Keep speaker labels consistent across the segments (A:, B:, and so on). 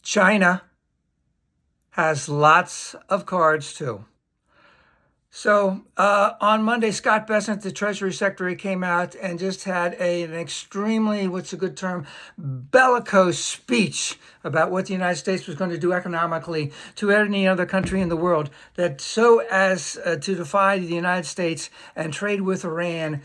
A: China has lots of cards too. So on Monday, Scott Bessent, the Treasury Secretary, came out and just had an extremely, what's a good term, bellicose speech about what the United States was going to do economically to any other country in the world, that so as to defy the United States and trade with Iran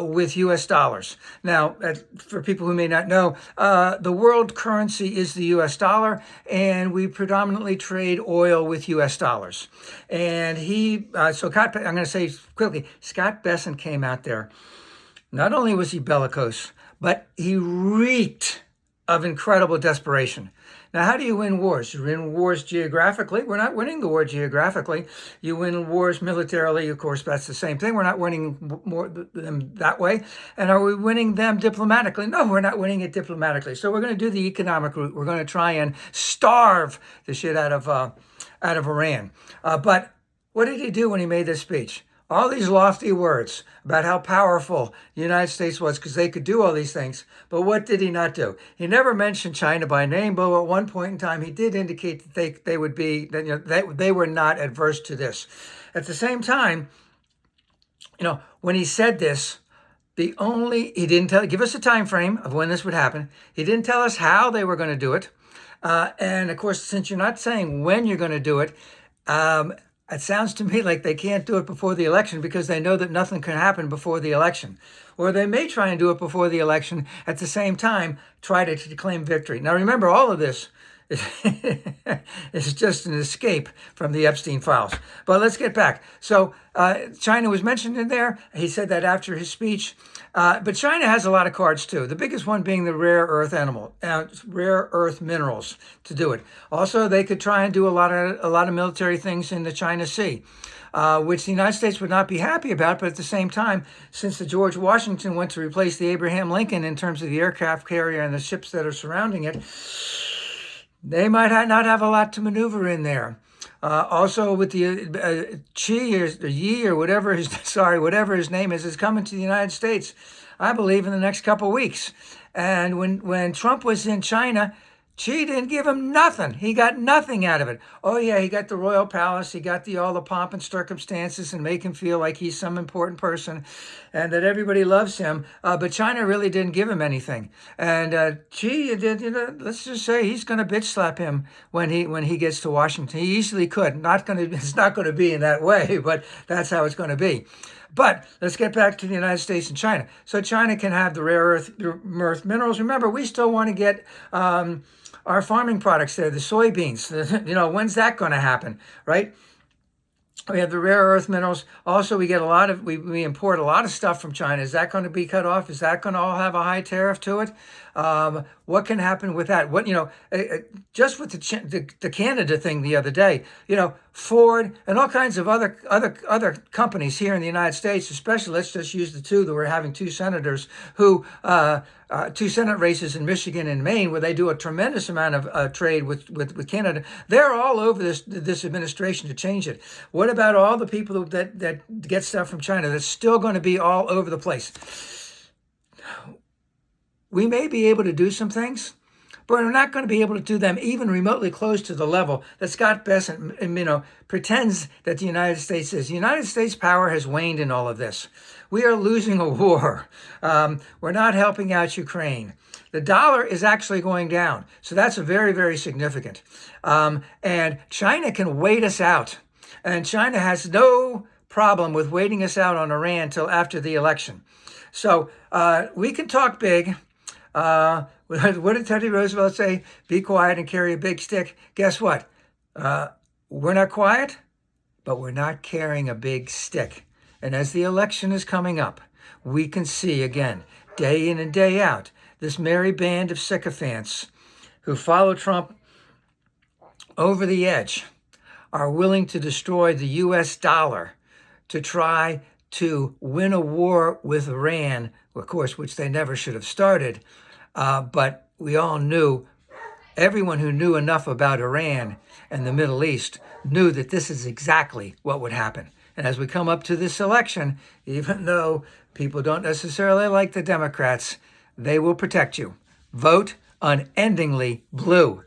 A: with U.S. dollars. Now, for people who may not know, the world currency is the U.S. dollar, and we predominantly trade oil with U.S. dollars. And I'm going to say quickly, Scott Bessent came out there. Not only was he bellicose, but he reeked of incredible desperation. Now, how do you win wars? You win wars geographically. We're not winning the war geographically. You win wars militarily. Of course, that's the same thing. We're not winning them that way. And are we winning them diplomatically? No, we're not winning it diplomatically. So we're going to do the economic route. We're going to try and starve the shit out of Iran. But what did he do when he made this speech? All these lofty words about how powerful the United States was because they could do all these things. But what did he not do? He never mentioned China by name, but at one point in time, he did indicate that they would be, that they were not adverse to this. At the same time, when he said this, he didn't give us a time frame of when this would happen. He didn't tell us how they were going to do it. And of course, since you're not saying when you're going to do it, it sounds to me like they can't do it before the election because they know that nothing can happen before the election. Or they may try and do it before the election, at the same time, try to claim victory. Now remember, all of this is just an escape from the Epstein files. But let's get back. So China was mentioned in there. He said that after his speech. But China has a lot of cards too. The biggest one being the rare earth minerals to do it. Also, they could try and do a lot of military things in the China Sea, which the United States would not be happy about. But at the same time, since the George Washington went to replace the Abraham Lincoln in terms of the aircraft carrier and the ships that are surrounding it, they might not have a lot to maneuver in there. Also, with the Yi or whatever his name is coming to the United States, I believe, in the next couple of weeks. And when Trump was in China, Xi didn't give him nothing. He got nothing out of it. Oh yeah, he got the royal palace. He got all the pomp and circumstances and make him feel like he's some important person, and that everybody loves him. But China really didn't give him anything. And Xi did. Let's just say he's going to bitch slap him when he gets to Washington. He easily could. It's not going to be in that way, but that's how it's going to be. But let's get back to the United States and China. So China can have the rare earth minerals. Remember, we still want to get our farming products there, the soybeans. When's that going to happen, right? We have the rare earth minerals. Also, we get we import a lot of stuff from China. Is that going to be cut off? Is that going to all have a high tariff to it? What can happen with that? Just with the Canada thing the other day, Ford and all kinds of other companies here in the United States, especially, let's just use the two that we're having two senators who, two Senate races in Michigan and Maine, where they do a tremendous amount of trade with Canada. They're all over this administration to change it. What about all the people that get stuff from China that's still going to be all over the place? We may be able to do some things, but we're not going to be able to do them even remotely close to the level that Scott Bessent, pretends that the United States is. The United States power has waned in all of this. We are losing a war. We're not helping out Ukraine. The dollar is actually going down. So that's very, very significant. And China can wait us out. And China has no problem with waiting us out on Iran until after the election. So we can talk big. What did Teddy Roosevelt say? Be quiet and carry a big stick. Guess what? We're not quiet, but we're not carrying a big stick. And as the election is coming up, we can see again, day in and day out, this merry band of sycophants who follow Trump over the edge are willing to destroy the U.S. dollar to try to win a war with Iran, of course, which they never should have started. But we all knew, everyone who knew enough about Iran and the Middle East knew that this is exactly what would happen. And as we come up to this election, even though people don't necessarily like the Democrats, they will protect you. Vote unendingly blue.